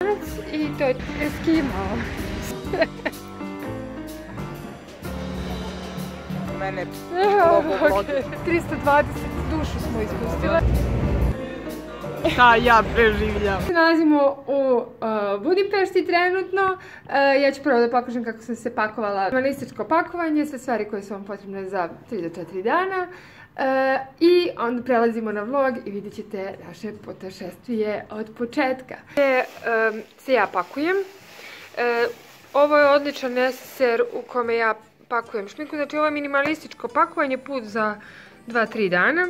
I to je Eskimo. Mene 320 dušu smo ispustile. Šta ja preživljam? Nalazimo u Budimpešti trenutno. Ja ću prvo da pokažem kako sam se pakovala. Minimalističko pakovanje, sve stvari koje su vam potrebne za 3 do 4 dana. I onda prelazimo na vlog i vidjet ćete naše putešestvije od početka. Se ja pakujem. Ovo je odličan neseser u kome ja pakujem šminku. Znači ovo je minimalističko pakovanje, put za 2-3 dana.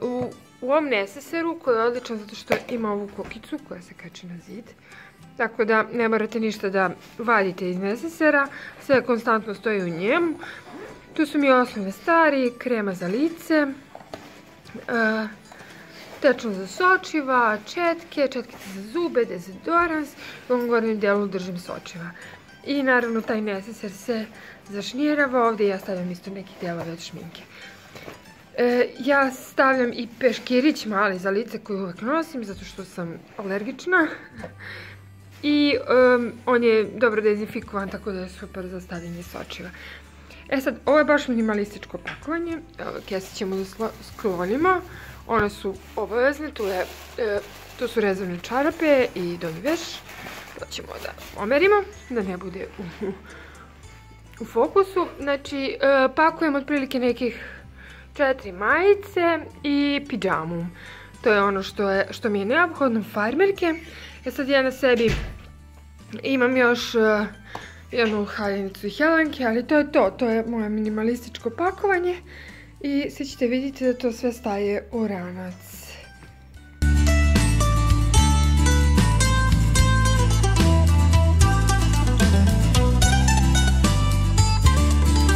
U ovom neseseru koji je odličan zato što ima ovu kokicu koja se kači na zid. Tako da ne morate ništa da vadite iz nesesera. Sve konstantno stoji u njemu. Tu su mi osnovne stvari, krema za lice, tečnost za sočiva, četkice za zube, dezodorans. U ovom gornjem delu držim sočiva. I naravno taj neseser se zašnjirava. Ovdje ja stavljam isto neki delove od šminke. Ja stavljam i peškirić mali za lice koji uvek nosim zato što sam alergična. I on je dobro dezinfikovan tako da je super za stavljanje sočiva. Sad, ovo je baš minimalističko pakovanje. Kese ćemo da sklonimo. One su obavezne. Tu su rezervne čarape i donji veš. To ćemo da omerimo, da ne bude u fokusu. Znači, pakujem otprilike nekih 4 majice i pidžamu. To je ono što mi je neophodno, farmerke. Sad ja na sebi imam još jednu haljinicu i helanke, ali to je to. To je moje minimalističko pakovanje. I sad ćete vidjeti da to sve staje u ranac.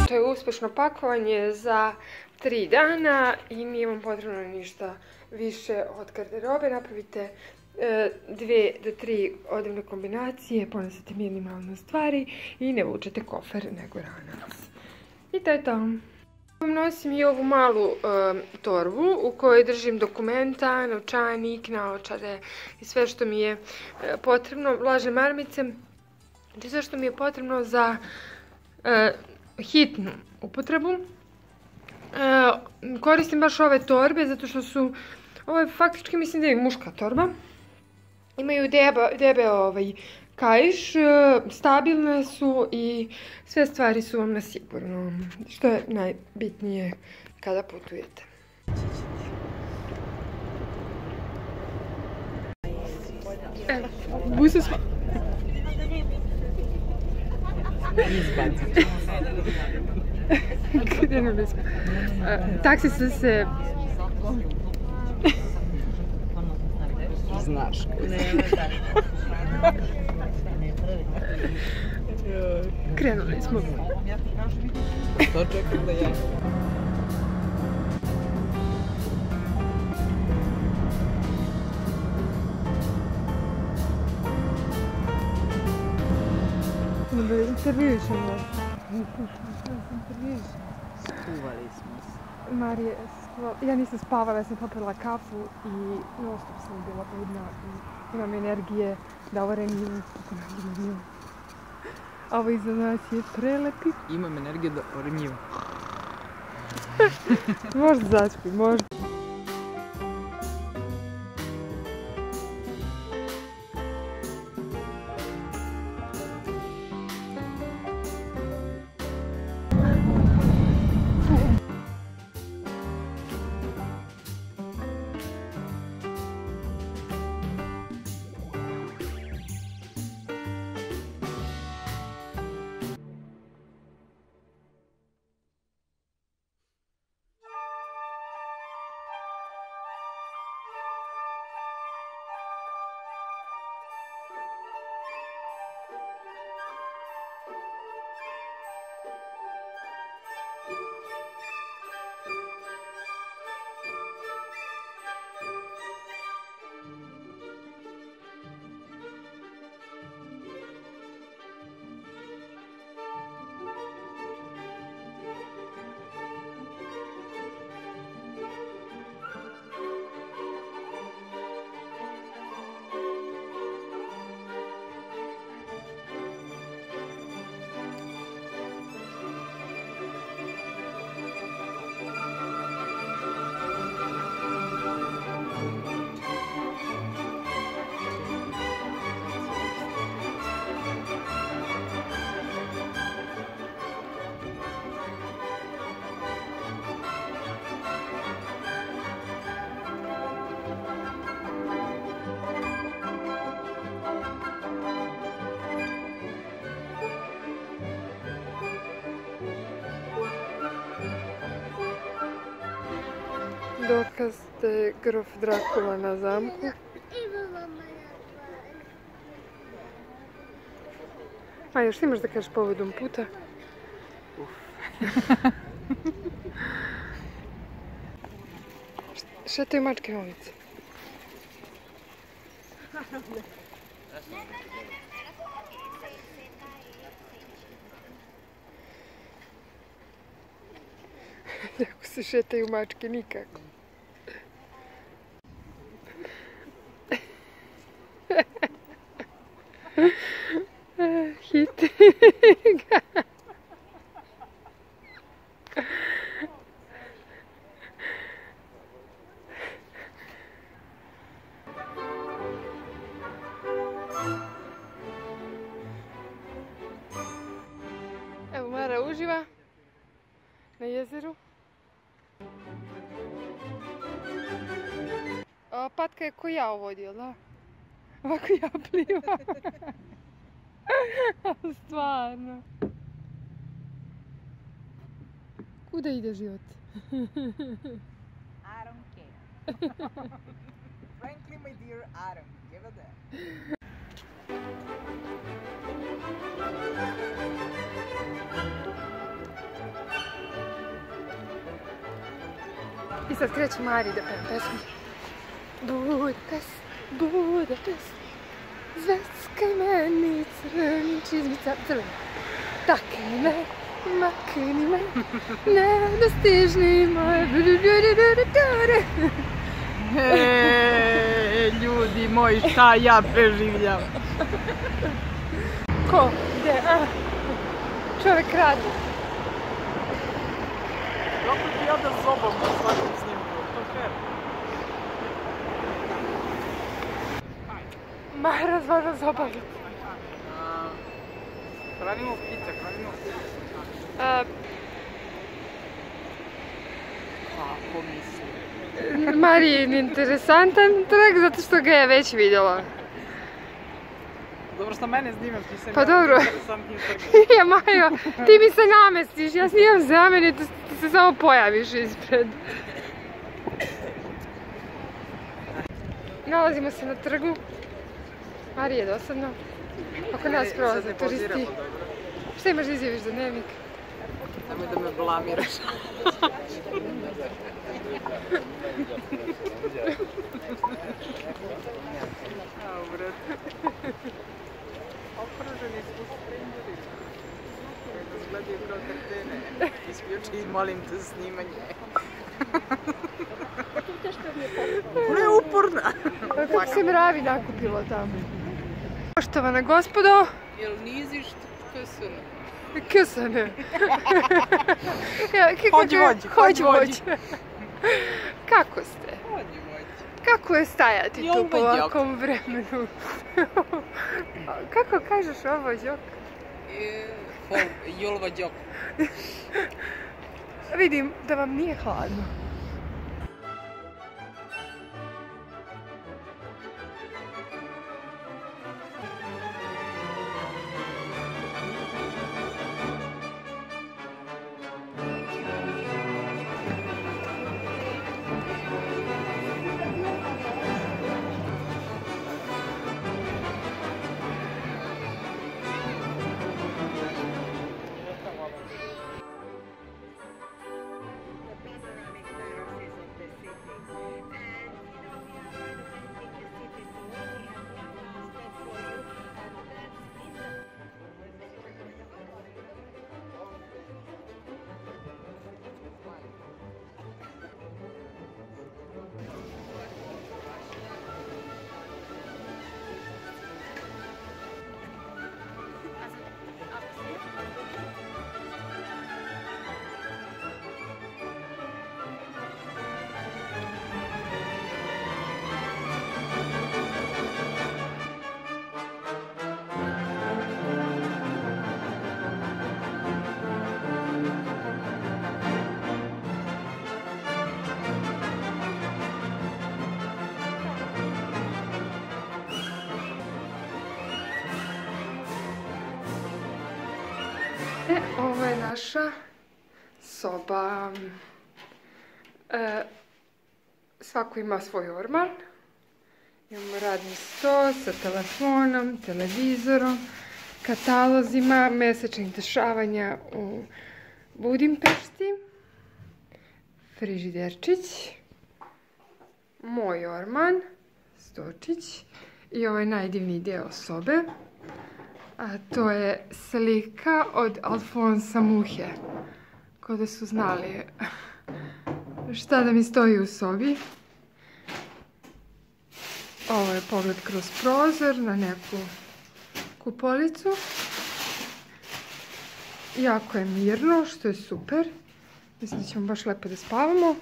To je uspješno pakovanje za 3 dana i nije vam potrebno ništa više od garderobe. Napravite 2 do 3 odevne kombinacije, ponesete minimalno stvari i ne vučete kofer nego ranac. I to je to. Nosim i ovu malu torbu u kojoj držim dokumenta, novčanik, naočare i sve što mi je potrebno, vlažne marmice, znači sve što mi je potrebno za hitnu upotrebu. Koristim baš ove torbe zato što su, ovo je faktički mislim da je muška torba. Imaju debe kaiš, stabilne su i sve stvari su vam na sigurno, što je najbitnije kada putujete. Busu smo. Krenuli smo. Taksista se... Znaš. Krenuli smo. To čekam da ja... Da intervjušemo. Skuvali smo se. Marije, ja nisam spavala, ja sam popila kafu i non stop sam bila budna i imam energije da ovo remijem kako nam. Ovo iza nas je prelepi. Imam energiju da oremiju. Možda začpi, možda. Dokaz da je grof Drakula na zamku. A još imaš da kažeš povodom puta? Šetaju mačke na ulici. Ako se šetaju mačke, nikako. Hiti ga. Evo Mara uživa na jezeru. Patka je ko ja ovdje, jel da? Ovako ja plivam. Stvarno. Kuda ide život? I don't care. Frankly, my dear, I don't give a damn. I sad kreće Mari da pevam pesmu. Budapest, Budapest, zvetska meni crni čizmica crvena. Takni me, makni me, nedostižni moj. Ljudi moji, šta ja preživljam? Ko? Gde? Čovjek radi. Kako ti ja da zobam na svakom snimku? To fair. Mara zvana zobavi. Hranimo ptice, hranimo ptice. Kako mislim? Marijin interesantan trag zato što ga je već vidjela. Dobro što mene snimaš, ti se Pa dobro. Ja Majo, ti mi se namestiš, ja snimam za mene, ti se samo pojaviš ispred. Nalazimo se na trgu. Mari je dosadno. Oko nas prolaze turisti. Šta imaš da izjaviš za dnevnik? Nemoj da me blamiraš. Okruženi su strangeri. Koji nas gledaju kao kartene. Isključi i molim te snimanje. Ona je uporna. Kako se mravi nakupilo tamo. Poštovana gospodo. Jel niziš ksene? Ksene. Hođi vođi. Kako ste? Hođi vođi. Kako je stajati tu po ovakvom vremenu? Kako kažeš ovo, Đok? Jolva Đok. Vidim da vam nije hladno. Ovo je naša soba. Svako ima svoj orman. Imamo radni sto sa telefonom, televizorom, katalozima mesečnih dešavanja u Budimpešti. Frižiderčić. Moj orman, stočić. I ovaj najdivniji deo sobe. A to je slika od Alfonsa Muhe. Ko da su znali šta da mi stoji u sobi. Ovo je pogled kroz prozor na neku kupolicu. Jako je mirno, što je super. Mislim da ćemo baš lepo da spavamo.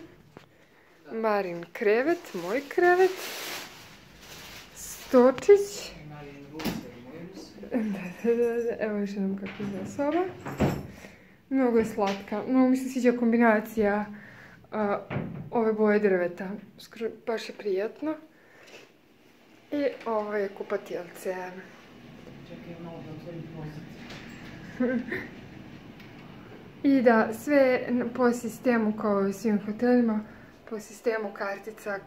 Marin krevet, moj krevet. Stočić. Evo još jednom kako izgleda soba. Mnogo je slatka. Mnogo mi se sviđa kombinacija ove boje drveta. Baš je prijatno. I ovo je kupatijelce. Čekaj, malo da otvorim pozit. I da, sve po sistemu kao i svim hotelima, po sistemu kartica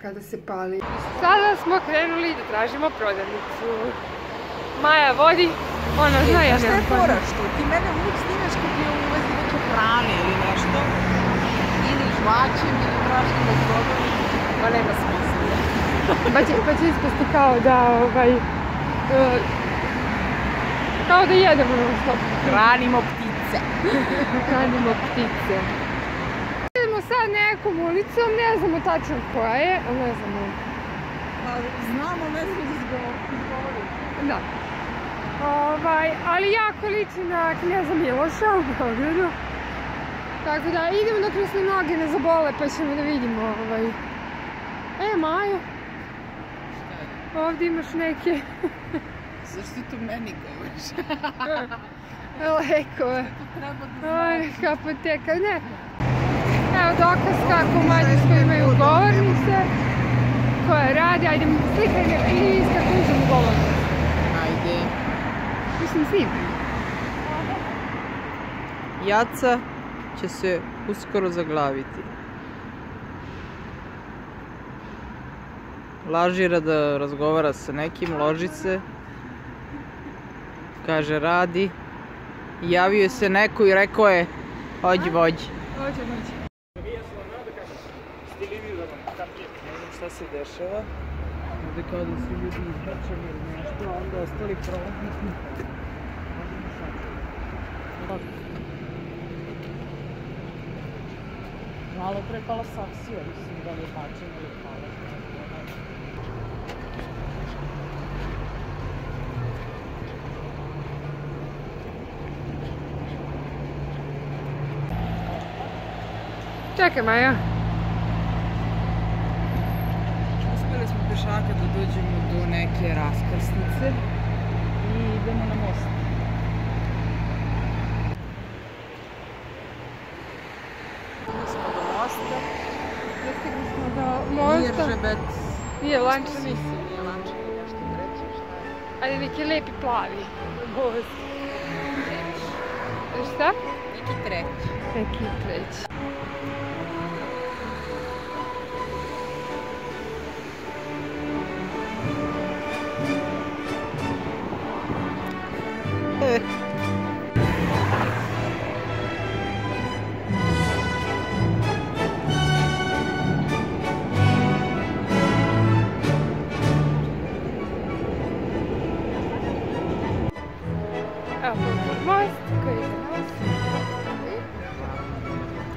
kada se pali. Sada smo krenuli da tražimo prodavnicu. Maja vodi, ona zna, ja Šta je nemam pojma. fora što ti mene uvijek snimeš kad je u vezi neke hrane ili nešto, ili žvačem, ili tražim da prodavim, pa nema smisla. Pa će ispasti kao da, kao da jedemo non stop. Hranimo ptice. Hranimo ptice. Idemo sad nekom ulicom, ne znamo tačno koja je, ali ne znamo. Pa znamo, ne znam da izgovorim. Da. Ali jako liči na Kneza Miloša u Beogradu. Tako da idemo dok nas noge ne zabole pa ćemo da vidimo. Majo. Ovdje imaš neke Zašto to meni govoriš? lekove. Treba da Neka apoteka, ne. Evo dokaz kako u Mađarskoj imaju govornice koje radi. Ajde, slikaj me i kako uzem govornice. Ajde. Mislim, snimaj. Jaca će se uskoro zaglaviti. Lažira da razgovara sa nekim, loži se. Kaže radi. Javio se neko i rekao je hođi vođi. Hoće. Ne znam šta se dešava. Ovdje kao da su ljudi izbačeni ili nešto, a onda ostali prolaznici. Malo pre pala saksija, mislim da li je bačena ili pala. Čekaj, Maja. Uspjeli smo pešaka da dođemo do neke raskrsnice i idemo na most. Došli smo do mosta. Dostigli smo do mosta. Iržebec. Nije Lančani. Nije Lančani, nešto treće, šta je? Ali neki lepi plavi. Most. Šta? Neki treći. Neki treći. Evo, most koji je za nas.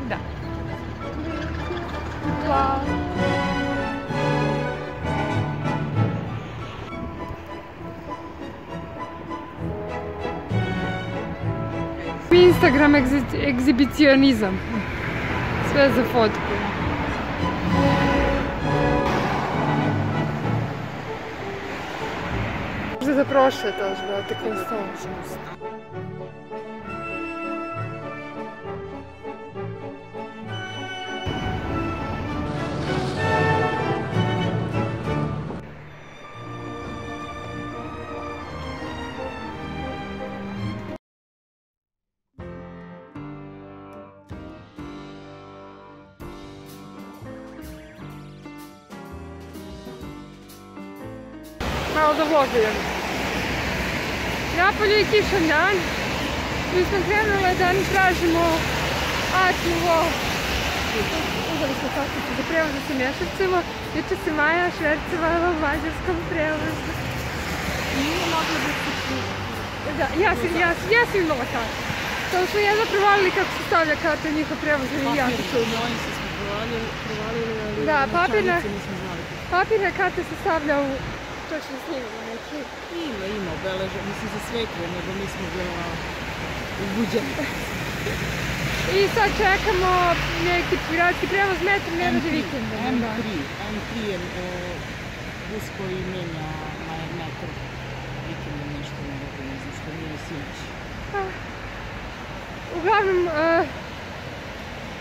Da. Plav. Instagram egzibicionizam. Sve za fotku. Možda da prošetaš, brate, konstantno. malo da vlogujem. Napolju je kišan dan. Mi smo krenule da tražimo ATO. Uzeli smo karticu za prevoz sa Mješovcevo. Juče se Maja švercovala u mađarskom prevozu. Nije mogla da se čuva. Da, ja sam imala kartu. To smo jedno provalili kako se stavlja karta u njihov prevoz i jako čudno. Mojim se smo provalili, ali Da, nismo znali. papirna karta se stavlja u... To ćemo snimimo neki. Ima obeleže, mislim za svetlo, nego mi smo bila ubuđeni. I sad čekamo neki gradski prevoz metro, ne radi vikenda. M3 je bus koji menja metro. Vikenda nešto ne znam što nije sinoć. Uglavnom,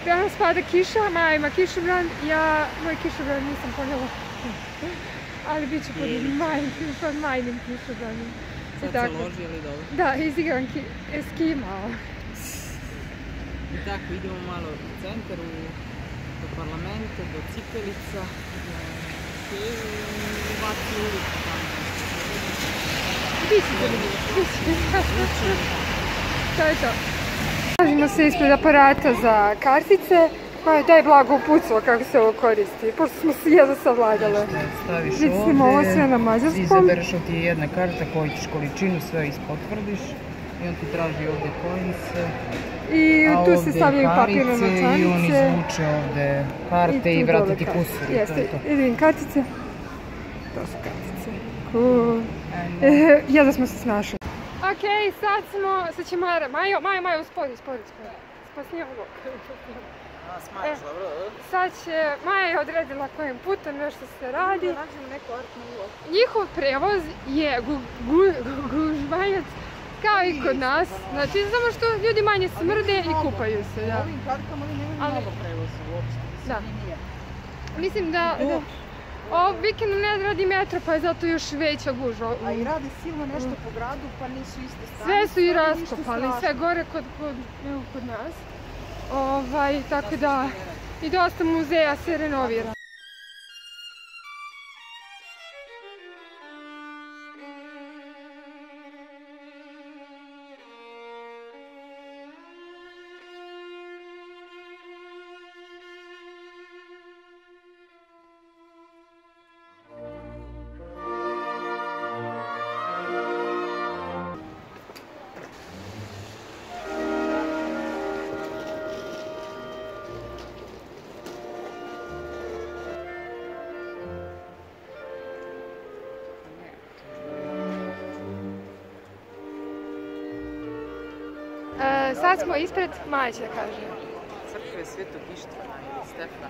danas pada kiša, Maja ima kišobran, moj kišobran nisam ponela. Ali bit ću pod Majinim kišobranom. Sad se loži, ali dobro. Da, izigram eskimao. I tako, idemo malo u centar, do parlamenta, do Cipelica, u Vati ulicu tamo. Biće zanimljivo. To je to. Nalazimo se ispred aparata za kartice. Daj blago upucalo kako se ovo koristi, pošto smo se jedno savladale. Staviš Vidimo ovo sve na mađarskom. izabereš od ti je jedna karta koju ćeš količinu, sve ispotvrdiš i on ti traži ovde coinse. I tu se stavljaju papirne novčanice. I on izvuče ovde karte i vrati ti kusur. Jeste, vidim kartice. To su kartice. Cool. Jedno smo se snašli. Okej, sad će Maja, uspori. Spasnijemo go. Smajaš, dobro? Sad će, Maja je odredila kojim putem nešto se radi. Da nađemo neku artnu ulogu. Njihov prevoz je gužvanjac kao i kod nas. Znači, samo što ljudi manje smrde i kupaju se. U ovim kartama oni nemaju mnogo prevoza uopšte. Da. Mislim da ovog vikenda ne radi metro, pa je zato još veća gužva. A i radi silno nešto po gradu, pa nisu iste stanice. Sve su i raskopali, sve gore kod nas. Tako da i dosta muzeja se renovira. Sad smo ispred, Maja će da kaže. Crkve Svetog Ištvana ili Stefana,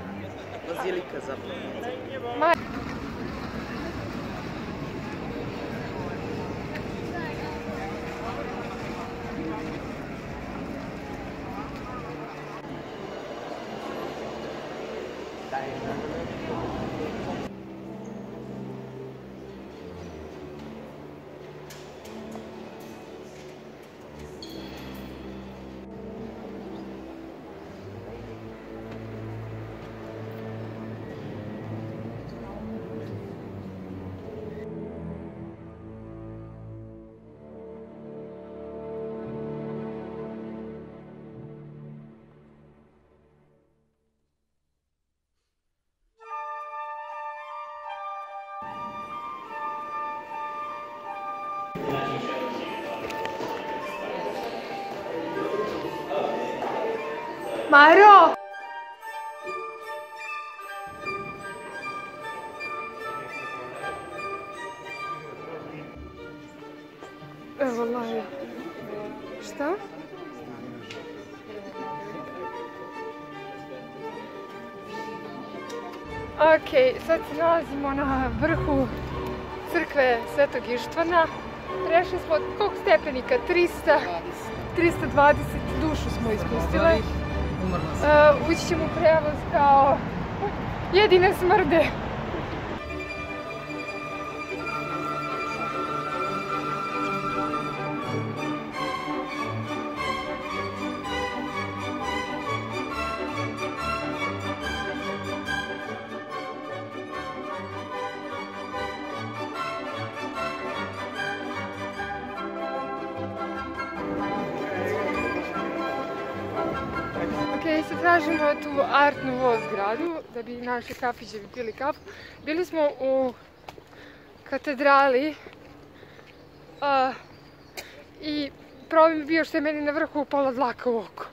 bazilika zapravo. Maja. Maro! Evo live. Šta? Okej, sad se nalazimo na vrhu crkve Svetog Ištvana. Prešli smo od koliko stepenika? 320 dušu smo ispustile. Ući ćemo u prevoz kao jedine smrde. mi se tražimo tu Art Nouveau zgradu da bi naši kafićevi pili kafu. Bili smo u katedrali i problem je bio što je meni na vrhu upala dlaka u oko.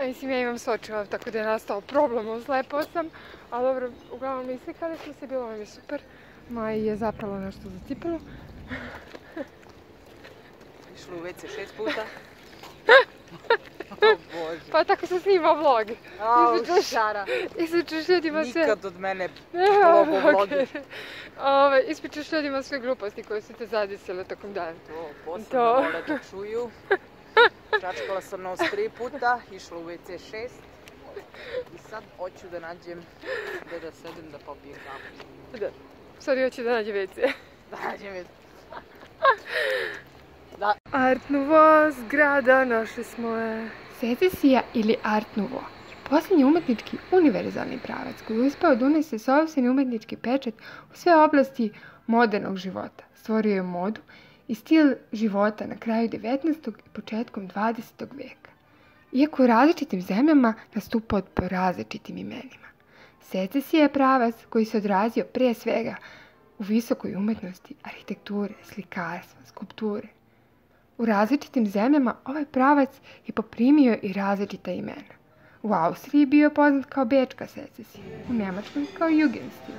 Mislim, ja imam sočiva, tako da je nastao problem, oslepao sam. Ali dobro, uglavnom islikali smo se, bilo vam je super. Maji je zapravo nešto za cipelu. Išla u WC 6 puta. Bože. Pa tako se snima vlog. Šara. Ispričaš ljudima sve... Nikad od mene vlogi. Ispričaš ljudima sve gluposti koje su te zadesile tokom dana. To, posebno vole da čuju. Čačkala sam nos 3 puta, išla u WC 6. I sad hoću da nađem gde da sedem da popijem kafu. Da, sorry, hoću da nađem WC. Da nađem WC. Art Nouveau zgrada, našli smo je. Secesija ili Art Nouveau je posljednji umetnički univerzalni pravac koji je uspeo da unese sopstveni umetnički pečat u sve oblasti modernog života. Stvorio je modu i stil života na kraju 19. i početkom 20. veka. Iako u različitim zemljama nastupao po različitim imenima. Secesija je pravac koji se odrazio prije svega u visokoj umetnosti, arhitekture, slikarstva, skulpture. U različitim zemljama ovaj pravac je poprimio i različita imena. U Austriji bio je poznat kao bečka secesija, u Njemačkoj kao jugendstil,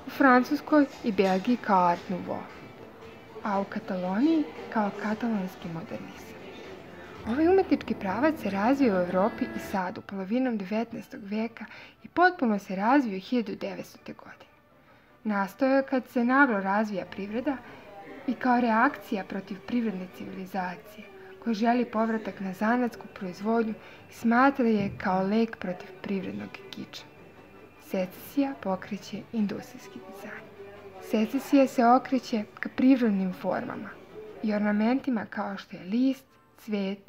u Francuskoj i Belgiji kao Art Nouveau, a u Kataloniji kao katalonski modernizam. Ovaj umetnički pravac se razvio u Evropi i Sadu polovinom 19. veka i potpuno se razvio 1900. godine. Nastao je kad se naglo razvija privreda i kao reakcija protiv privredne civilizacije, koja želi povratak na zanatsku proizvodnju i smatra je kao lek protiv privrednog kiča. Secesija pokreće industrijski dizajn. Secesija se okreće ka prirodnim formama i ornamentima kao što je list, cvet,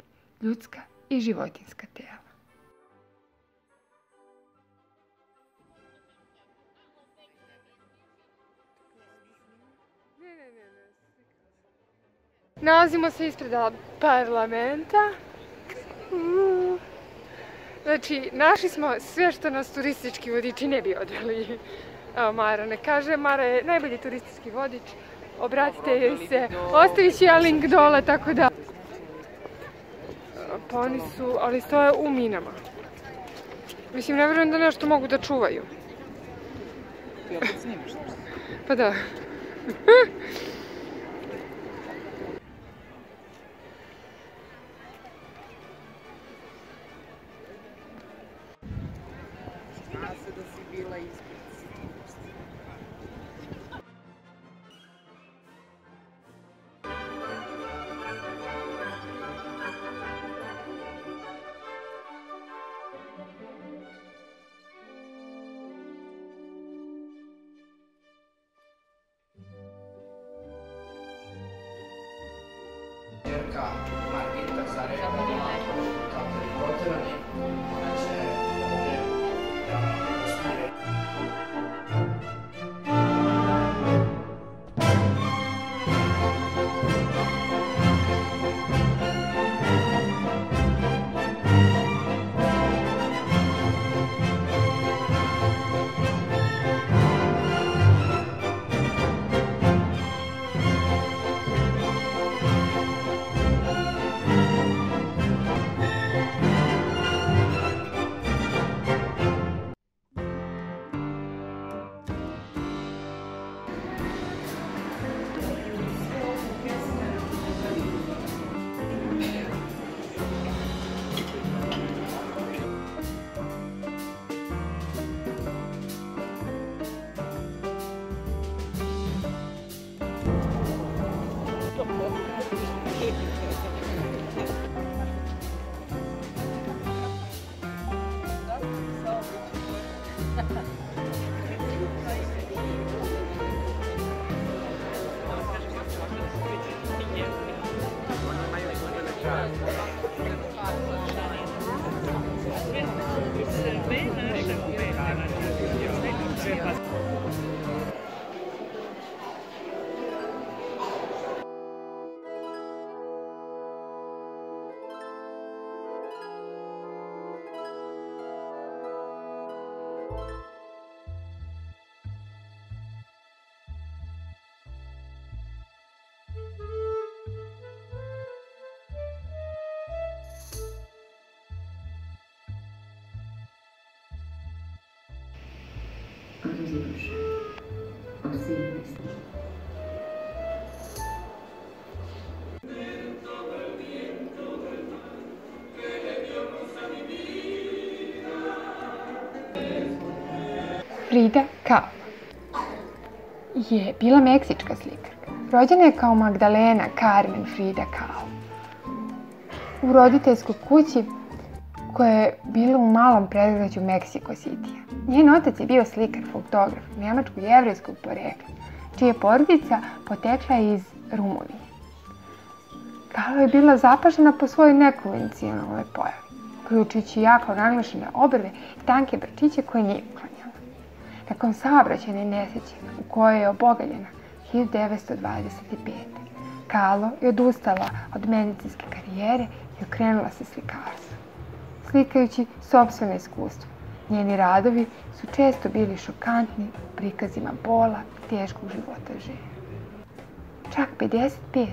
ljudska i životinjska tela. Nalazimo se ispred parlamenta. Znači, našli smo sve što nas turistički vodiči ne bi odveli. Evo, Mara ne kaže. Mara je najbolji turistički vodič. Obratite joj se. Ostavit ću ja link dole, tako da... Pa oni su, ali stoje u minama. Mislim, ne vjerujem da nešto mogu da čuvaju. Ti opet snimaš? Pa da. Zna se da si bila ispred. Čerka Margita Zareva, kako je proterani, ona će ovdje da usmire. duše od svih misli. Frida Kahlo je bila meksička slikarka. Rođena je kao Magdalena Carmen Frida Kahlo u roditeljskoj kući koja je bila u malom predgrađu Mexico City-a. Njen otac je bio slikar, fotograf, njemačko-jevrejskog porekla, čija je porodica potekla iz Rumunije. Kahlo je bila zapažena po svojoj nekonvencionalnoj pojavi, uključujući jako naglašene obrve i tanke brčiće koje nije uklanjala. Nakon saobraćajne nesreće u kojoj je obogaljena 1925. Kahlo je odustala od medicinske karijere i okrenula se slikarstvu. Slikajući sopstveno iskustvo, njeni radovi su često bili šokantni prikazima bola i teškog života žene. Čak 55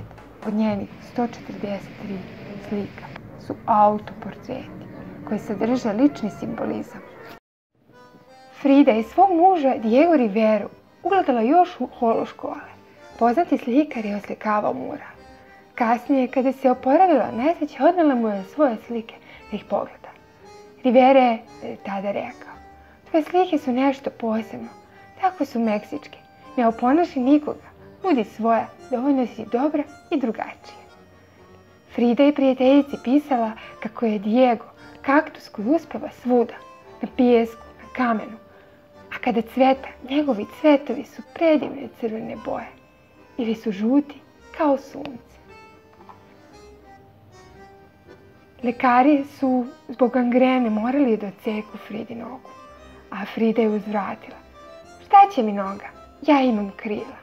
od njenih 143 slika su autoportreti koji sadrže lični simbolizam. Frida je svog muža Diego Riveru ugledala još u holu škole. Poznati slikar je oslikavao mural. Kasnije, kada se oporavila nesreće, odnela mu je svoje slike da ih pogleda. Rivera je tada rekao: "Tvoje slike su nešto posebno. Tako su meksičke. Ne oponaši nikoga. Budi svoja, dovoljno si dobra i drugačija." Frida je prijateljici pisala kako je Diego kaktus koji uspeva svuda, na pijesku, na kamenu. A kada cveta, njegovi cvetovi su predivne crvene boje ili su žuti kao sunce. Lekari su zbog gangrene morali da odseku Fridi nogu, a Frida je uzvratila: "Šta će mi noga? Ja imam krila."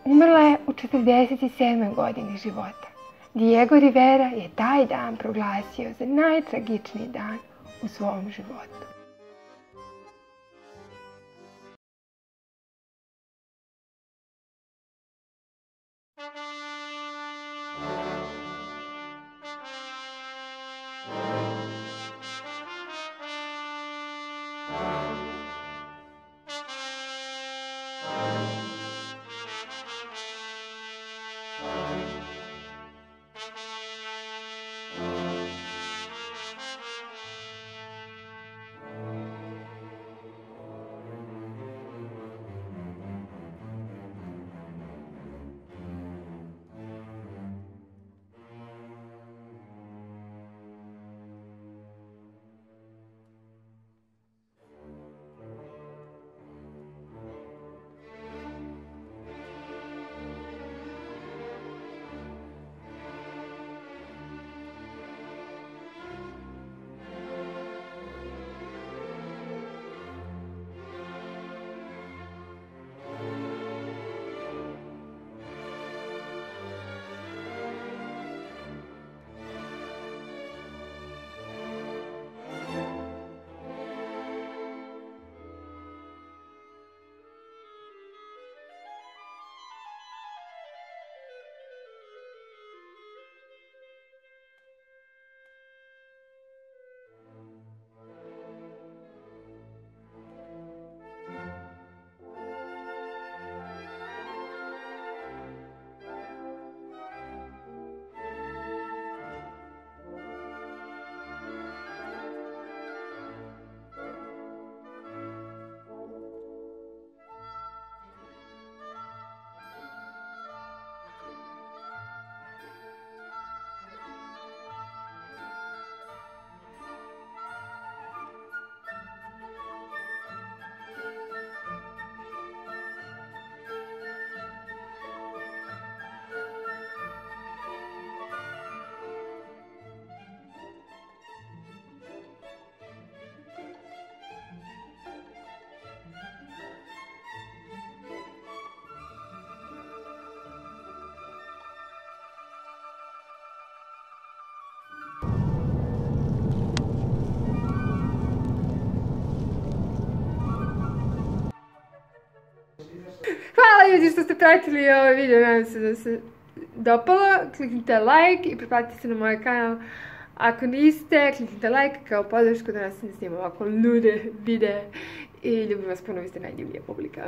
Umrla je u 47. godini života. Diego Rivera je taj dan proglasio za najtragičniji dan u svom životu. Hvala ljudi što ste pratili ovaj video, nadam se da se dopalo. Kliknite like i pretplatite se na moj kanal. Ako niste, kliknite like kao podršku da nas ne snimamo ovako lude videe I ljubim vas puno, vi ste najdivnija publika.